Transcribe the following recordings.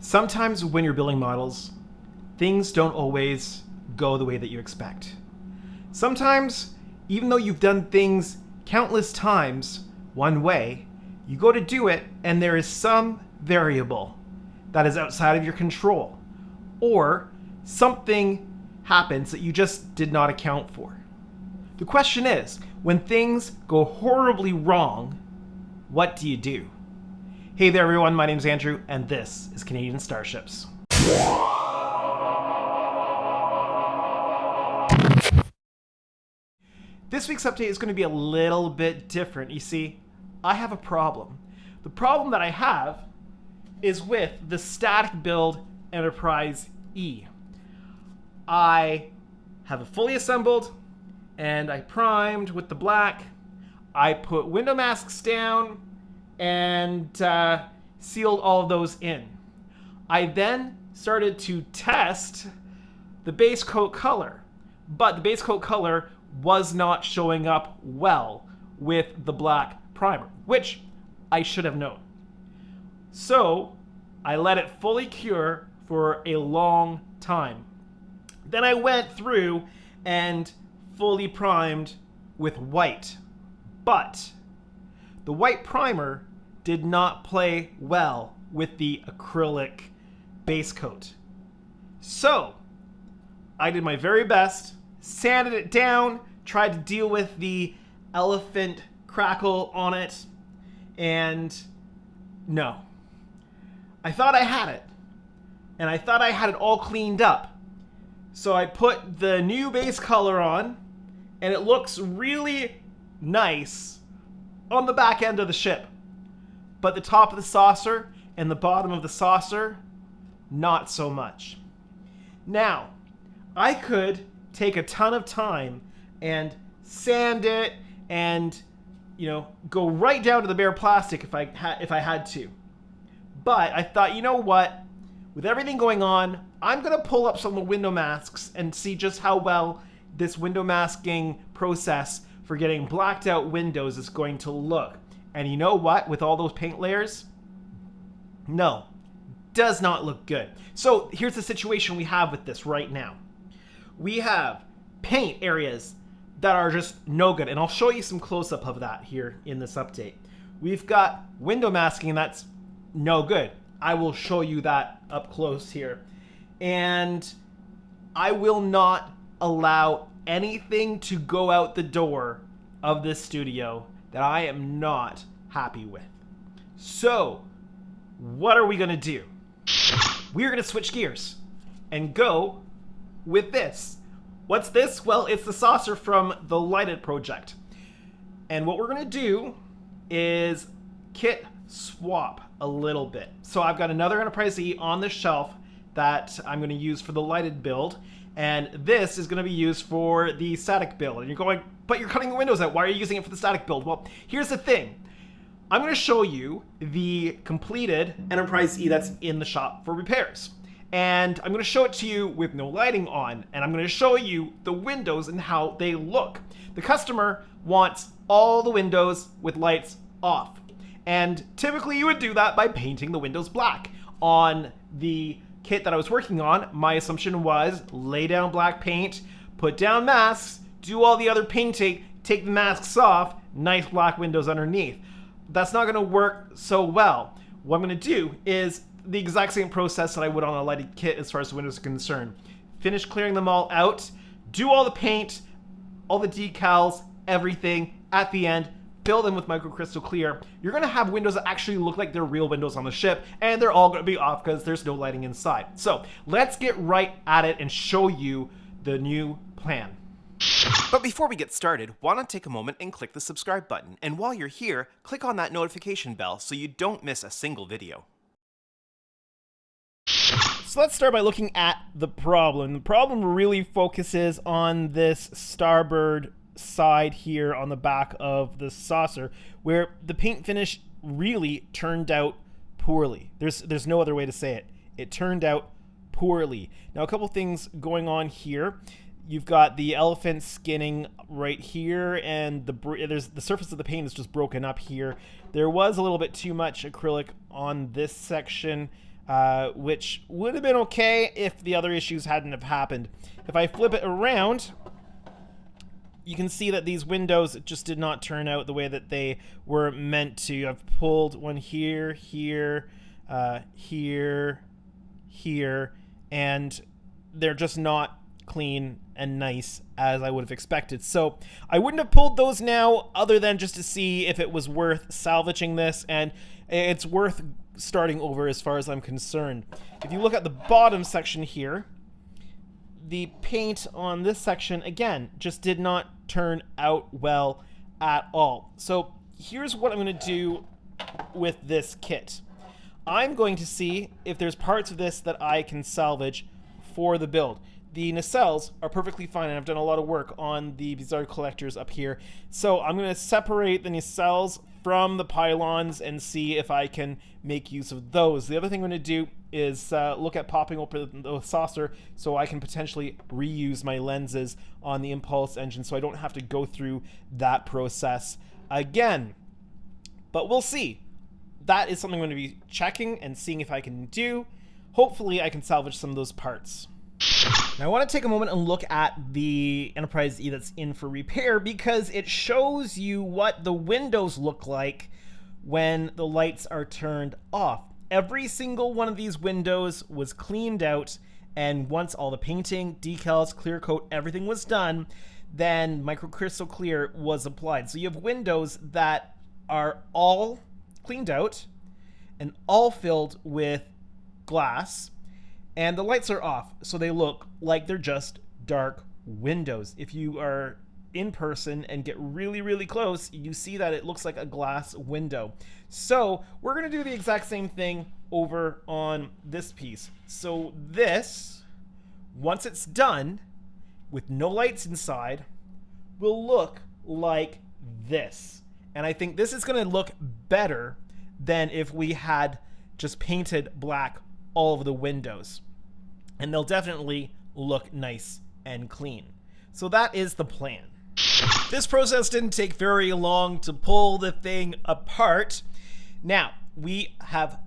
Sometimes when you're building models, things don't always go the way that you expect. Sometimes, even though you've done things countless times one way, you go to do it and there is some variable that is outside of your control, or something happens that you just did not account for. The question is, when things go horribly wrong, what do you do? Hey there everyone, my name's Andrew, and this is Canadian Starships. This week's update is going to be a little bit different. You see, I have a problem. The problem that I have is with the static build Enterprise E. I have it fully assembled, and I primed with the black. I put window masks down and sealed all of those in. I then started to test the base coat color, but the base coat color was not showing up well with the black primer, which I should have known. So I let it fully cure for a long time. Then I went through and fully primed with white, but the white primer did not play well with the acrylic base coat. So I did my very best, sanded it down, tried to deal with the elephant crackle on it, and no. I thought I had it, and I thought I had it all cleaned up. So I put the new base color on, and it looks really nice on the back end of the ship. But the top of the saucer and the bottom of the saucer, not so much. Now, I could take a ton of time and sand it and, go right down to the bare plastic if I had to. But I thought, you know what? With everything going on, I'm going to pull up some of the window masks and see just how well this window masking process for getting blacked out windows is going to look. And you know what? With all those paint layers, no, does not look good. So here's the situation we have with this right now. We have paint areas that are just no good, and I'll show you some close-up of that here in this update. We've got window masking that's no good. I will show you that up close here. And I will not allow anything to go out the door of this studio that I am not happy with. So, what are we gonna do? We're gonna switch gears and go with this. What's this? Well, it's the saucer from the Lighted project. And what we're gonna do is kit swap a little bit. So I've got another Enterprise E on the shelf that I'm gonna use for the Lighted build. And this is going to be used for the static build. And you're going, but you're cutting the windows out. Why are you using it for the static build? Well, here's the thing. I'm going to show you the completed Enterprise E that's in the shop for repairs. And I'm going to show it to you with no lighting on. And I'm going to show you the windows and how they look. The customer wants all the windows with lights off. And typically you would do that by painting the windows black. On the kit that I was working on, my assumption was lay down black paint, put down masks, do all the other painting, take the masks off, nice black windows underneath. That's not going to work so well. What I'm going to do is the exact same process that I would on a lighted kit as far as the windows are concerned. Finish clearing them all out, do all the paint, all the decals, everything at the end, fill them with microcrystal clear. You're going to have windows that actually look like they're real windows on the ship, and they're all going to be off because there's no lighting inside. So let's get right at it and show you the new plan. But before we get started, why not take a moment and click the subscribe button, and while you're here, click on that notification bell so you don't miss a single video. So let's start by looking at the problem. The problem really focuses on this starboard side here on the back of the saucer, where the paint finish really turned out poorly. There's no other way to say it. It turned out poorly. Now, a couple things going on here. You've got the elephant skinning right here, and the surface of the paint is just broken up here. There was a little bit too much acrylic on this section. which would have been okay if the other issues hadn't have happened. If I flip it around, you can see that these windows just did not turn out the way that they were meant to. I've pulled one here, here, here, here, and they're just not clean and nice as I would have expected. So I wouldn't have pulled those now other than just to see if it was worth salvaging this, and it's worth starting over as far as I'm concerned. If you look at the bottom section here, the paint on this section, again, just did not turn out well at all. So here's what I'm going to do with this kit. I'm going to see if there's parts of this that I can salvage for the build. The nacelles are perfectly fine, and I've done a lot of work on the Bizarre Collectors up here. So I'm going to separate the nacelles from the pylons and see if I can make use of those. The other thing I'm going to do is look at popping open the saucer so I can potentially reuse my lenses on the Impulse engine so I don't have to go through that process again. But we'll see. That is something I'm going to be checking and seeing if I can do. Hopefully I can salvage some of those parts. Now I want to take a moment and look at the Enterprise E that's in for repair because it shows you what the windows look like when the lights are turned off. Every single one of these windows was cleaned out, and once all the painting, decals, clear coat, everything was done, then microcrystal clear was applied. So you have windows that are all cleaned out and all filled with glass, and the lights are off, so they look like they're just dark windows. If you are in person and get really, really close, you see that it looks like a glass window. So we're going to do the exact same thing over on this piece. So this, once it's done, with no lights inside, will look like this. And I think this is going to look better than if we had just painted black all over the windows. And they'll definitely look nice and clean. So that is the plan. This process didn't take very long to pull the thing apart. Now, we have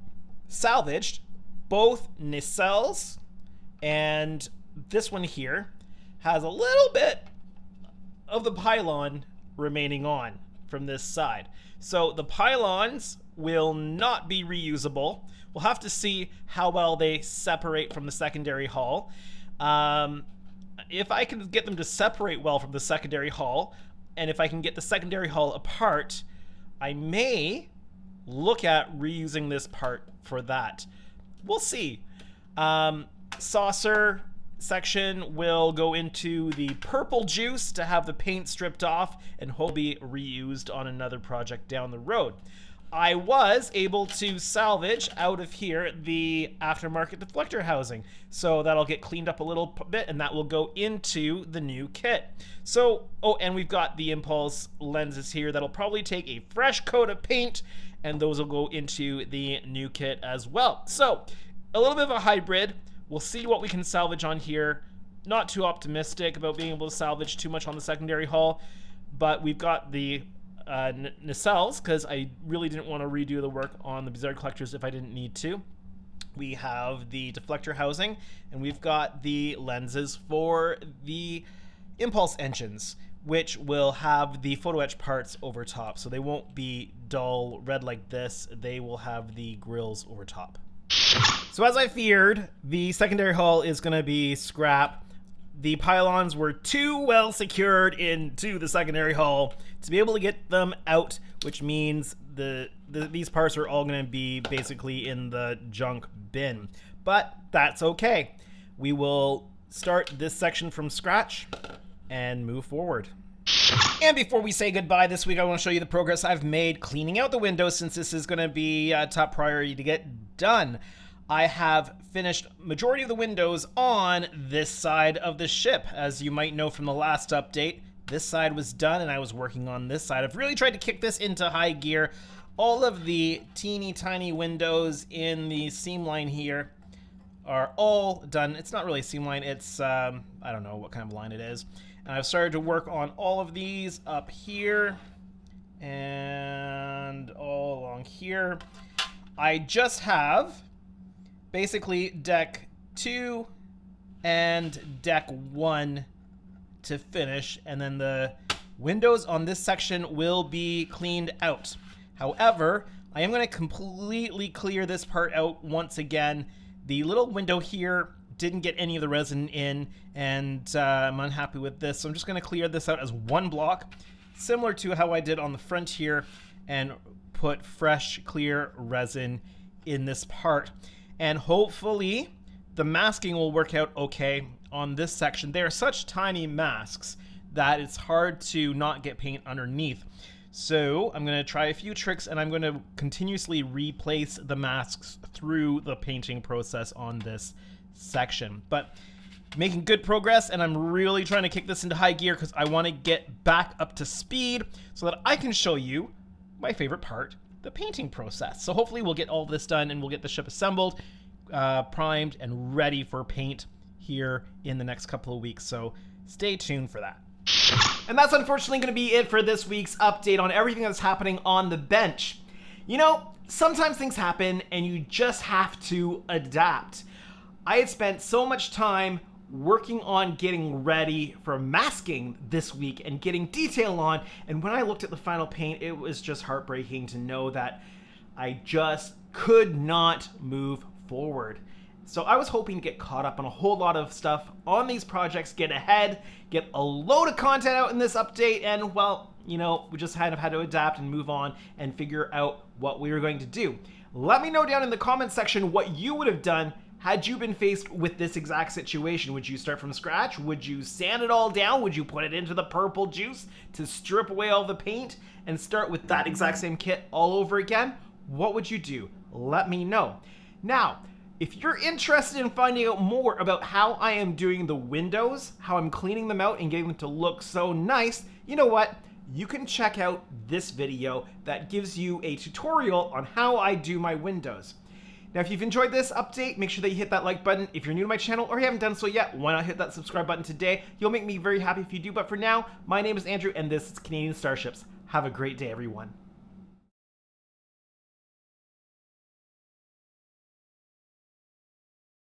salvaged both nacelles, and this one here has a little bit of the pylon remaining on from this side. So the pylons will not be reusable. We'll have to see how well they separate from the secondary hull. If I can get them to separate well from the secondary hull, and if I can get the secondary hull apart, I may look at reusing this part for that. We'll see. Saucer section will go into the purple juice to have the paint stripped off and hopefully reused on another project down the road. I was able to salvage out of here the aftermarket deflector housing. So that'll get cleaned up a little bit and that will go into the new kit. So, oh, and we've got the Impulse lenses here that'll probably take a fresh coat of paint, and those will go into the new kit as well. So a little bit of a hybrid. We'll see what we can salvage on here. Not too optimistic about being able to salvage too much on the secondary hull, but we've got the nacelles, because I really didn't want to redo the work on the Bizarre Collectors if I didn't need to. We have the deflector housing, and we've got the lenses for the Impulse engines, which will have the photo etch parts over top, so they won't be dull red like this. They will have the grills over top. So as I feared, the secondary hull is going to be scrap. The pylons were too well secured into the secondary hull to be able to get them out, which means these parts are all going to be basically in the junk bin. But that's okay. We will start this section from scratch and move forward. And before we say goodbye this week, I want to show you the progress I've made cleaning out the windows, since this is going to be a top priority to get done. I have finished majority of the windows on this side of the ship. As you might know from the last update, this side was done and I was working on this side. I've really tried to kick this into high gear. All of the teeny tiny windows in the seam line here are all done. It's not really a seam line, it's, I don't know what kind of line it is. And I've started to work on all of these up here and all along here. I just have basically deck 2 and deck 1 to finish, and then the windows on this section will be cleaned out. However, I am going to completely clear this part out once again. The little window here didn't get any of the resin in, and I'm unhappy with this, so I'm just going to clear this out as one block, similar to how I did on the front here, and put fresh clear resin in this part. And hopefully the masking will work out okay on this section. They are such tiny masks that it's hard to not get paint underneath. So I'm going to try a few tricks, and I'm going to continuously replace the masks through the painting process on this section. But making good progress, and I'm really trying to kick this into high gear because I want to get back up to speed so that I can show you my favorite part, the painting process. So hopefully we'll get all this done and we'll get the ship assembled, primed, and ready for paint here in the next couple of weeks. So stay tuned for that. And that's unfortunately going to be it for this week's update on everything that's happening on the bench. You know, sometimes things happen and you just have to adapt. I had spent so much time working on getting ready for masking this week and getting detail on, and when I looked at the final paint, it was just heartbreaking to know that I just could not move forward. So I was hoping to get caught up on a whole lot of stuff on these projects, get ahead, get a load of content out in this update, and well, you know, we just kind of had to adapt and move on and figure out what we were going to do. Let me know down in the comments section what you would have done had you been faced with this exact situation. Would you start from scratch? Would you sand it all down? Would you put it into the purple juice to strip away all the paint and start with that exact same kit all over again? What would you do? Let me know. Now, if you're interested in finding out more about how I am doing the windows, how I'm cleaning them out and getting them to look so nice, you know what? You can check out this video that gives you a tutorial on how I do my windows. Now, if you've enjoyed this update, make sure that you hit that like button. If you're new to my channel or you haven't done so yet, why not hit that subscribe button today? You'll make me very happy if you do. But for now, my name is Andrew, and this is Canadian Starships. Have a great day, everyone.